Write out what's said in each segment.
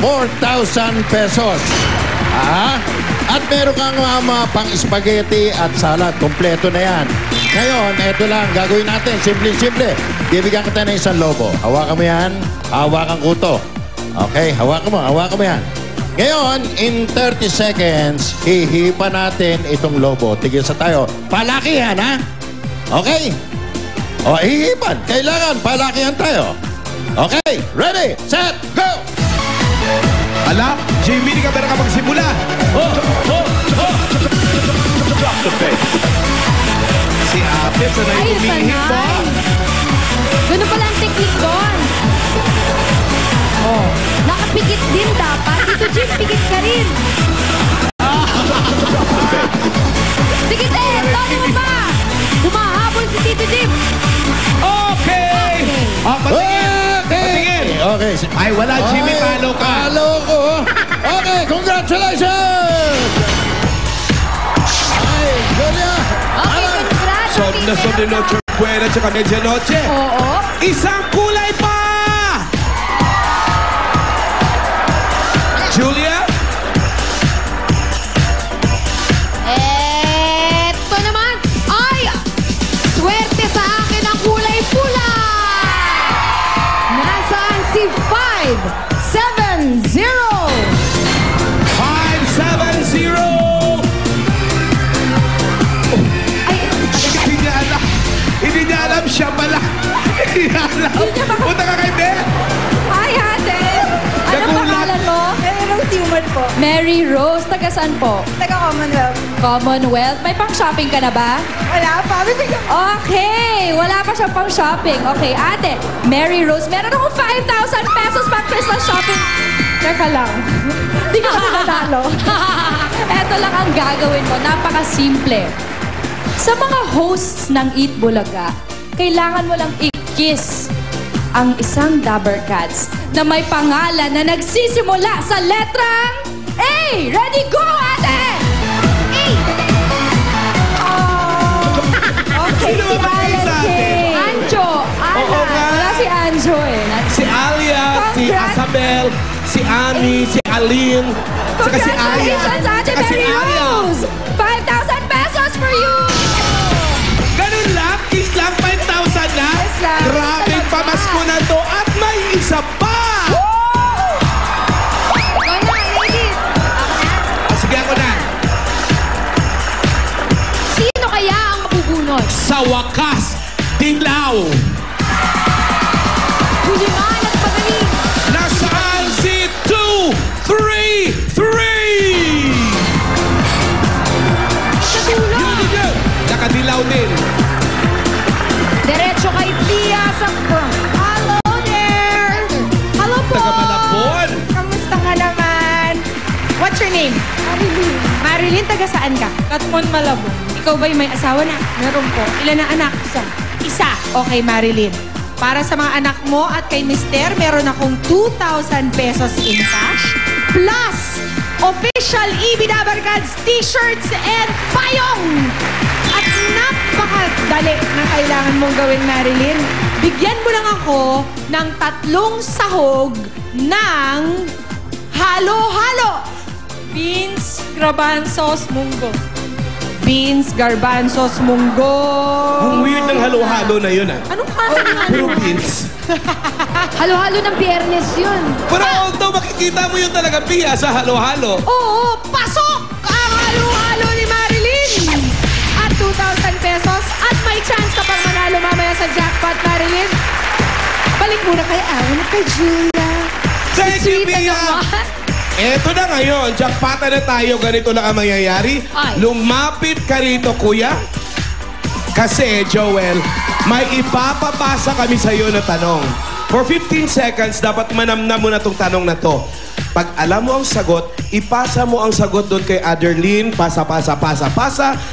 4,000 pesos. At meron kang mga pang-spaghetti at salad. Kompleto na yan. Ngayon, eto lang. Gagawin natin. Simple-simple. Bibigyan kita ng isang lobo. Hawakan mo yan. Hawakan ko to. Okay, hawakan mo. Hawakan mo yan. Ngayon, in 30 seconds, hihipa natin itong lobo. Tigil sa tayo. Palakihan, ha? Okay? O, hihipan. Kailangan palakihan tayo. Okay, ready, set, go! Ala, Jimmy, di ka ba nakapagsimula? Si Ate, sanay humihip ba? Ganun pala ang teknik doon. Oh, nakapikit din dapat. Ito, Jim, pikit ka rin. Sige, Ted, tono mo ba? Humahabol si Tito Jim. Okay! Patingin! Okay. Ay, wala, Jimmy, talo ka. Talo ko. Okay, congratulations! Ay, Julia! Okay, congrats. Sob na sob ni Noche Buena tsaka Medianoche. Oo. Isang kulay pa! Julia? Eto naman. Ay! Swerte sa akin ang kulay pula! Nasaan si 570? 570! Ay, Hindi niya alam. Hindi niya alam siya pala. Hindi niya alam. Punta ka kay Beth. hi, ate! Anong Nagulat. pangalan mo? Mary Rose Humor po. Mary Rose. Taga saan po? Taga Commonwealth. Commonwealth. May pang-shopping ka na ba? Wala pa. Bibigyan ko. Okay! Wala pa siyang pang-shopping. Okay, ate. Mary Rose, meron akong 5,000 pesos pang Christmas shopping. Teka lang. Hindi ka pa natalo. Eto lang ang gagawin mo. Napaka-simple. Sa mga hosts ng Eat Bulaga, kailangan mo lang i-kiss ang isang Dabber Cats na may pangalan na nagsisimula sa letrang A! Ready, go, ate! A! Okay, Sino si ba ba yung sa atin? Valentine. Anjo. Oo nga. Wala si Anjo eh. Si Alia, si Congrats. Asabel, si Ami, si Aline, saka si Aya. Congratulations, Ate saka si Mary Aya. Rose! 5,000 pesos for you! Ganun lang, kiss lang, 5,000 na. Yes lang. Grabe, Talaga. pamasko na to. At may isa pa. Ikaw na, ladies. Sige ako na. Sino kaya ang mabubunot? Sa wakas, Dilaw. Huliman at magaling. Nasaan si 233? Sa dulo. Yun. Nakadilaw din. Diretso kay Tia sa front. Hello there! Hello po! Taga Malabon. Kamusta ka naman? What's your name? Marilyn. Marilyn, taga saan ka? Katmon, Malabon. Ikaw ba'y may asawa na? Meron po. Ilan ang anak? Isa. Isa. Okay, Marilyn. Para sa mga anak mo at kay Mister, meron akong 2,000 pesos in cash plus official EB Dabber Cats t-shirts and payong! At napakadali na kailangan mong gawin, Marilyn. Bigyan mo lang ako ng 3 sahog ng halo-halo. Beans, garbanzos, munggo. Beans, garbanzos, munggo. Ang weird ng halo-halo na yun, ah. Anong halo-halo? Puro beans. Halo-halo ng biyernes yun. Pero although makikita mo yun talaga, Pia, sa halo-halo. Oo, pasok ang halo-halo ni Marilyn. At 2,000 pesos. At may chance ka pang manalo mamaya sa jackpot, Marilyn. Balik muna kay Alan at kay Julia. Thank you, Sweet na Pia. naman. Eto na ngayon, jackpota na tayo, ganito lang ang mangyayari. Ay. Lumapit ka rito, kuya. Kasi, Joel, may ipapapasa kami sa iyo na tanong. For 15 seconds, dapat manamnam mo na tong tanong na to. Pag alam mo ang sagot, ipasa mo ang sagot doon kay Aderlyn, pasa,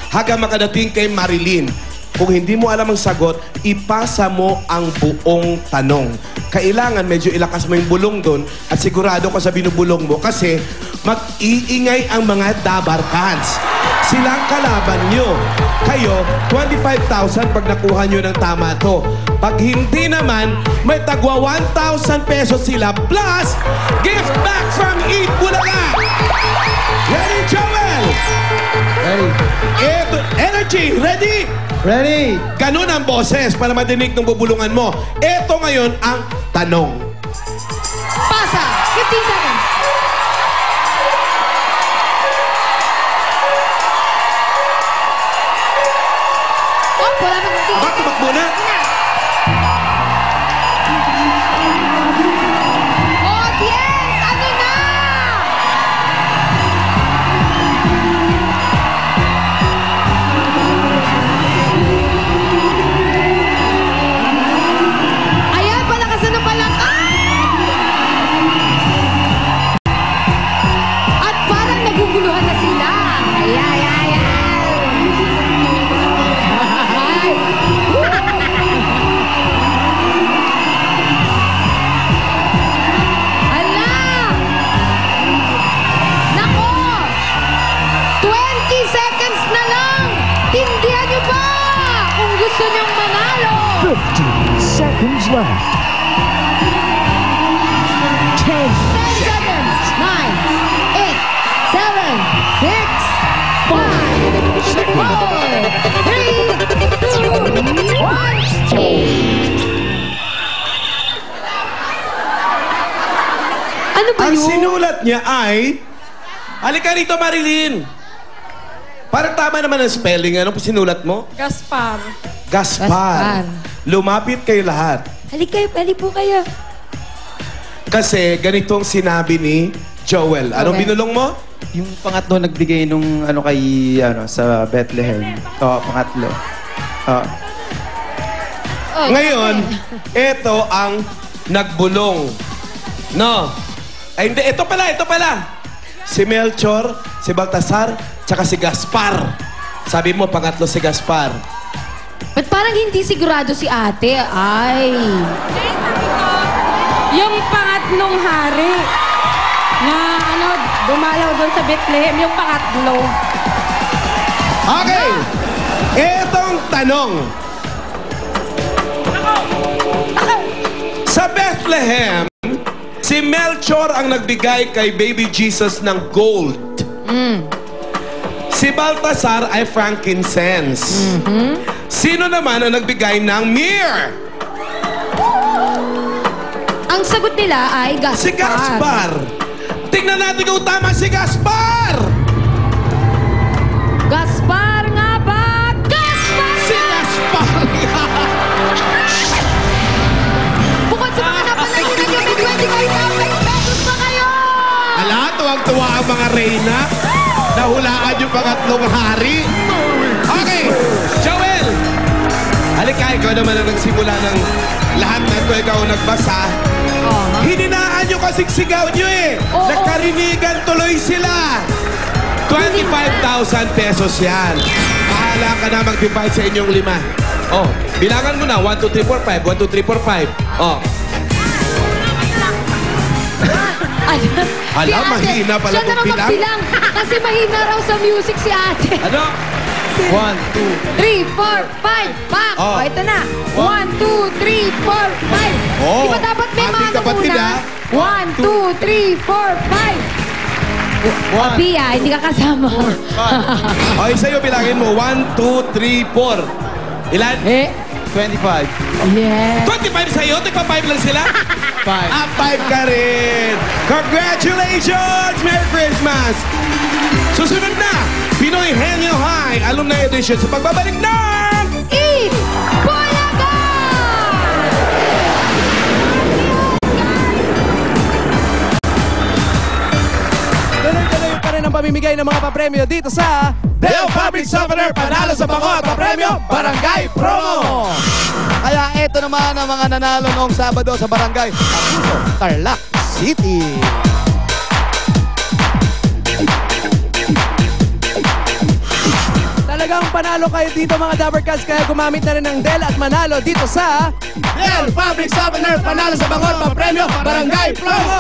hanggang makadating kay Marilyn. Kung hindi mo alam ang sagot, ipasa mo ang buong tanong. Kailangan medyo ilakas mo yung bulong doon at sigurado ka sa binubulong mo kasi mag-iingay ang mga Dabber Cats. silang kalaban nyo. Kayo, 25,000 pag nakuha nyo ng tama to. Pag hindi naman, may tagwa 1,000 pesos sila plus gift back from Eat Bulaga. Ready, Joel? Ready. Energy, ready? Ready. Ganun ang boses para madinig ng bubulungan mo. Ito ngayon ang tanong. Pasa! 15 seconds. Oh, wala pa 15 Aba, tumakbo na. Audience, ano na? Ayan, palakasan ng palakay! At parang naguguluhan na sila. Ay, ay, ay, ay. Ala! Nako! 20 seconds na lang! Tindihan niyo pa! Kung gusto niyong manalo! 15 seconds left. 10. 10 seconds! 9, 8, 7, 6, 5, 4, 3, 2, 1. Ano ba Ang yun? sinulat niya ay... Halika rito, Marilyn. Parang tama naman ang spelling. Ano po sinulat mo? Gaspar. Gaspar. Lumapit kayo lahat. Hali po kayo. Kasi ganito ang sinabi ni Joel. Anong Okay. binulong mo? Yung pangatlo nagbigay nung ano kay sa Bethlehem. Pangatlo. Ngayon, ito ang nagbulong. No. Ay, hindi. Ito pala. Si Melchor, si Baltasar, tsaka si Gaspar. Sabi mo, pangatlo si Gaspar. Ba't parang hindi sigurado si ate? Ay. Yung pangatlong hari na dumalaw doon sa Bethlehem, yung pangatlo. Okay. Etong tanong. Sa Bethlehem, si Melchor ang nagbigay kay baby Jesus ng gold. Si Baltasar ay frankincense. Sino naman ang nagbigay ng myrrh? Ang sagot nila ay Gaspar. Si Gaspar. Tingnan natin kung tama si Gaspar. Gaspar nga ba? Gaspar Si Gaspar. Bukod sa mga napanayin na yung 25,000 pesos pa kayo! Ala, tuwang-tuwa ang mga reyna. Nahulaan yung pangatlong hari. Okay, Joel. Halika, ikaw naman ang nagsimula ng lahat na ito. Ikaw ang nagbasa. Hininaan nyo kasing sigaw nyo eh. Oo. Nagkarinigan tuloy sila. 25,000 pesos yan. Bahala ka na mag-divide sa inyong 5. Oh, bilangan mo na. 1, 2, 3, 4, 5. 1, 2, 3, 4, 5. Oh. Ala, mahina pala siya na raw magbilang. magbilang. Kasi mahina raw sa music si ate. Ano? 1, 2. 3, 4, 5, bang! Oh. Oh, ito na. 1, 2, 3, 4, 5. Oh, Di ba dapat may ating mga kapatid, muna? ah. 1, 2, 3, 4, 5. Pia, hindi ka kasama. Okay, sa'yo bilangin mo. 1, 2, 3, 4. Ilan? Eh, 25. yeah. 25 sa'yo? Tigpa 5 lang sila? 5. 5 ka rin! Congratulations! Merry Christmas! Susunod na, Pinoy Henyo High Alumni Edition sa pagbabalik ng... Eat Bulaga! Tuloy-tuloy pa rin ang pamimigay ng mga papremyo dito sa Deo Fabric Softener, panalo sa bango at papremyo, Barangay Promo! Kaya eto naman ang mga nanalo noong Sabado sa Barangay Abuso, Tarlac City. Talagang panalo kayo dito mga Dabber Cats, kaya gumamit na rin ng Del at manalo dito sa Deo Fabric Softener, panalo sa bango at papremyo, Barangay Promo!